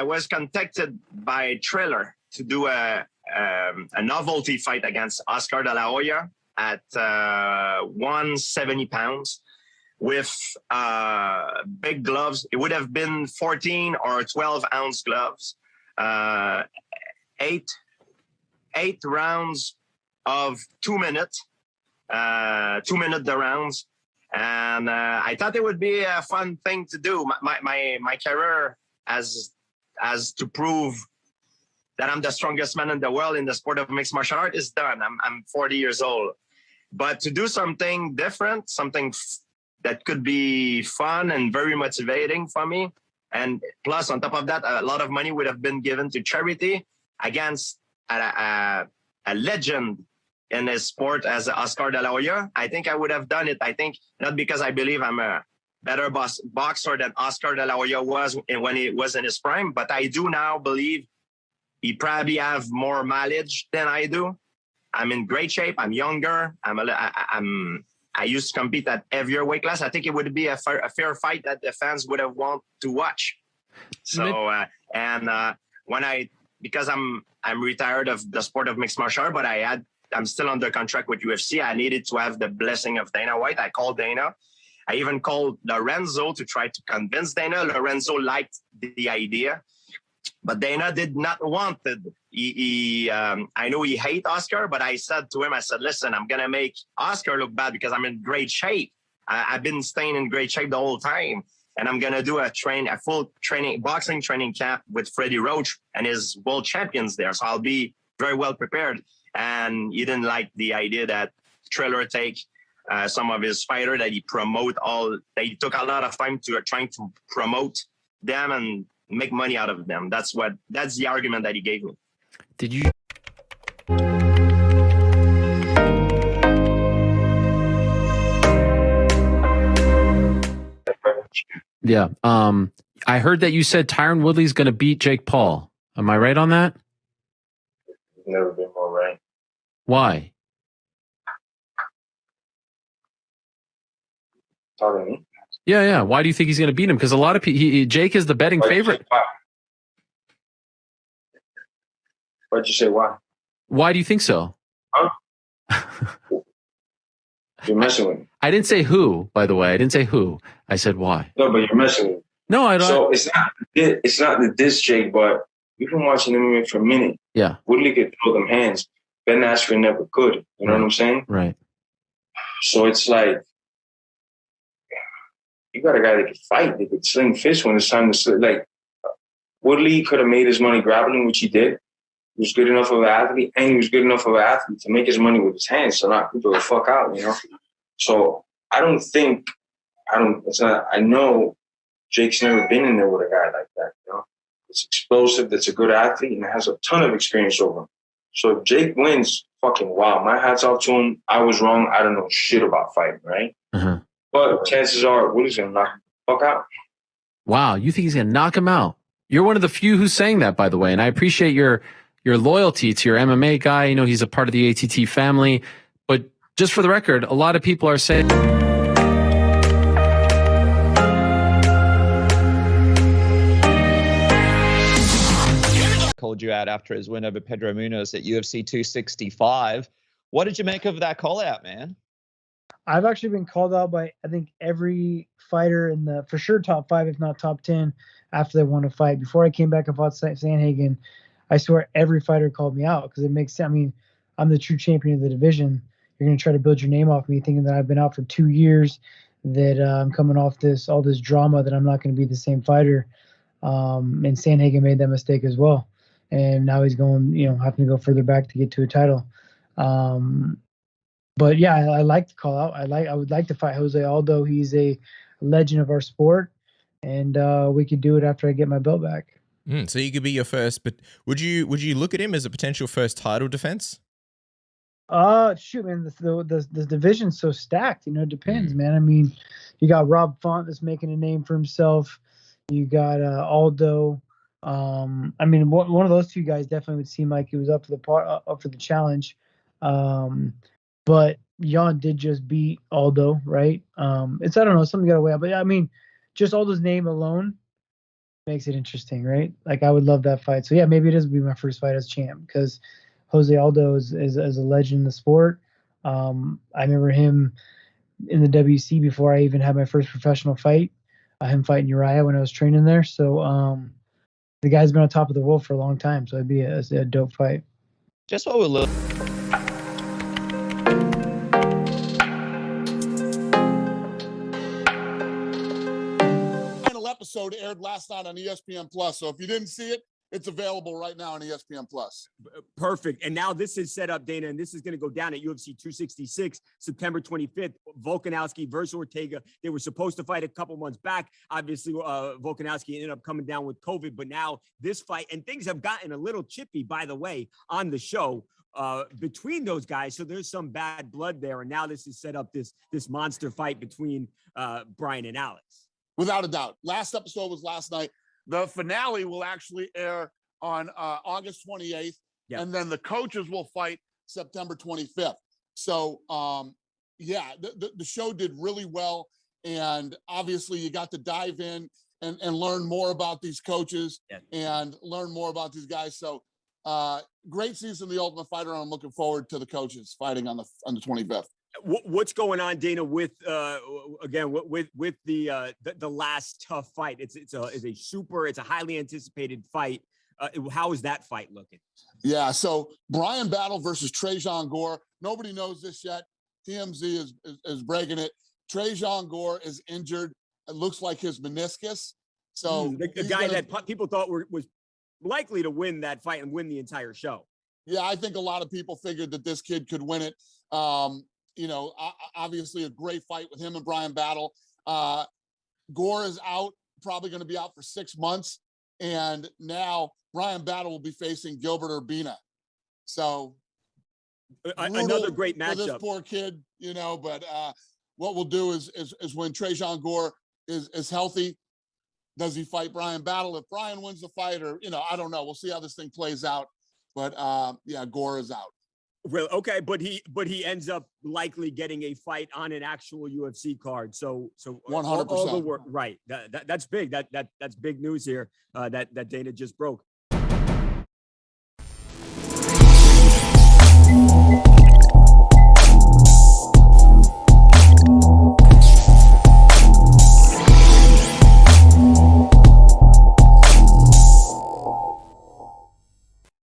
was contacted by Triller to do a novelty fight against Oscar De La Hoya at 170 pounds with big gloves. It would have been 14 or 12 ounce gloves. Eight rounds of 2 minutes. 2 minute the rounds. And I thought it would be a fun thing to do. My career as to prove that I'm the strongest man in the world in the sport of mixed martial art is done. I'm 40 years old. But to do something different, something that could be fun and very motivating for me, and plus on top of that, a lot of money would have been given to charity against a legend in his sport as Oscar De La Hoya, I think I would have done it. I think not because I believe I'm a better boxer than Oscar De La Hoya was when he was in his prime, but I do now believe he probably have more mileage than I do. I'm in great shape. I'm younger. I used to compete at heavier weight class. I think it would be a fair fight that the fans would have want to watch. So because I'm retired of the sport of mixed martial art, but I'm still under contract with UFC. I needed to have the blessing of Dana White. I called Dana. I even called Lorenzo to try to convince Dana. Lorenzo liked the idea, but Dana did not want it. I know he hates Oscar, but I said to him, listen, I'm going to make Oscar look bad because I'm in great shape. I've been staying in great shape the whole time. And I'm going to do a full boxing training camp with Freddie Roach and his world champions there. So I'll be very well prepared. And he didn't like the idea that Triller take some of his fighters that he took a lot of time to trying to promote them and make money out of them. That's the argument that he gave me. Did you? Yeah. I heard that you said Tyron Woodley's going to beat Jake Paul. Am I right on that? Never been more right. Why? Talking to me? Yeah. Why do you think he's going to beat him? Because a lot of people, Jake is the betting favorite. Why'd you say why? Why do you think so? Huh? You're messing with me. I didn't say who, by the way. I didn't say who. I said why. No, but you're messing with me. No, I don't. So it's not the diss Jake, but you've been watching MMA for a minute. Yeah. Woodley could throw them hands. Ben Askren never could. You know what I'm saying? Right. So it's like, you got a guy that could fight. That could sling fists when it's time to sling. Like, Woodley could have made his money grappling, which he did. He was good enough of an athlete, and he was good enough of an athlete to make his money with his hands, so knock people the fuck out, you know? So I know Jake's never been in there with a guy like that, you know? It's explosive, that's a good athlete, and has a ton of experience over him. So if Jake wins, fucking wow, my hat's off to him. I was wrong. I don't know shit about fighting, right? Uh-huh. But chances are Woody's going to knock him the fuck out. Wow, you think he's going to knock him out? You're one of the few who's saying that, by the way, and I appreciate your loyalty to your MMA guy. You know, he's a part of the ATT family. But just for the record, a lot of people are saying... Called you out after his win over Pedro Munoz at UFC 265. What did you make of that call out, man? I've actually been called out by, I think, every fighter in the, for sure, top 5, if not top 10, after they won a fight. Before I came back and fought Sandhagen, I swear every fighter called me out because it makes sense. I mean, I'm the true champion of the division. You're going to try to build your name off me thinking that I've been out for 2 years, that I'm coming off all this drama, that I'm not going to be the same fighter. And Sandhagen made that mistake as well. And now he's going, having to go further back to get to a title. But yeah, I like to call out. I would like to fight Jose Aldo. He's a legend of our sport, and we could do it after I get my belt back. So you could be your first, but would you look at him as a potential first title defense? Shoot, man, the division's so stacked. It depends, man. I mean, you got Rob Font that's making a name for himself. You got Aldo. I mean, one of those two guys definitely would seem like he was up for the challenge. But Jan did just beat Aldo, right? I don't know, something got away. But I mean, just Aldo's name alone, makes it interesting, right? Like I would love that fight. So yeah, maybe it is be my first fight as champ because Jose Aldo is a legend in the sport. I remember him in the WC before I even had my first professional fight. Him fighting Uriah when I was training there. So the guy's been on top of the world for a long time. So it'd be a dope fight. Just what we're looking. Final episode aired last night on ESPN Plus. So if you didn't see it, it's available right now on ESPN Plus. Perfect. And now this is set up, Dana, and this is going to go down at UFC 266, September 25th. Volkanovski versus Ortega. They were supposed to fight a couple months back. Obviously, Volkanovski ended up coming down with COVID, but now this fight, and things have gotten a little chippy, by the way, on the show between those guys. So there's some bad blood there. And now this is set up this monster fight between Brian and Alex. Without a doubt. Last episode was last night. The finale will actually air on August 28th, and then the coaches will fight September 25th. So, the show did really well, and obviously you got to dive in and learn more about these coaches and learn more about these guys. So, great season of The Ultimate Fighter, and I'm looking forward to the coaches fighting on the 25th. What's going on, Dana, with again with the last tough fight? It's a highly anticipated fight. How is that fight looking? Yeah, so Brian Battle versus Trajan Gore. Nobody knows this yet. TMZ is breaking it. Trajan Gore is injured. It looks like his meniscus. So the guy that people thought was likely to win that fight and win the entire show. Yeah, I think a lot of people figured that this kid could win it. Obviously a great fight with him and Brian Battle. Gore is out, probably going to be out for 6 months. And now Brian Battle will be facing Gilbert Urbina. So another great matchup. For this poor kid, but what we'll do is when Trajan Gore is healthy, does he fight Brian Battle? If Brian wins the fight, or, I don't know. We'll see how this thing plays out. But Gore is out. Really? Okay, but he ends up likely getting a fight on an actual UFC card. So 100%. Right. That's big. That's big news here that Dana just broke.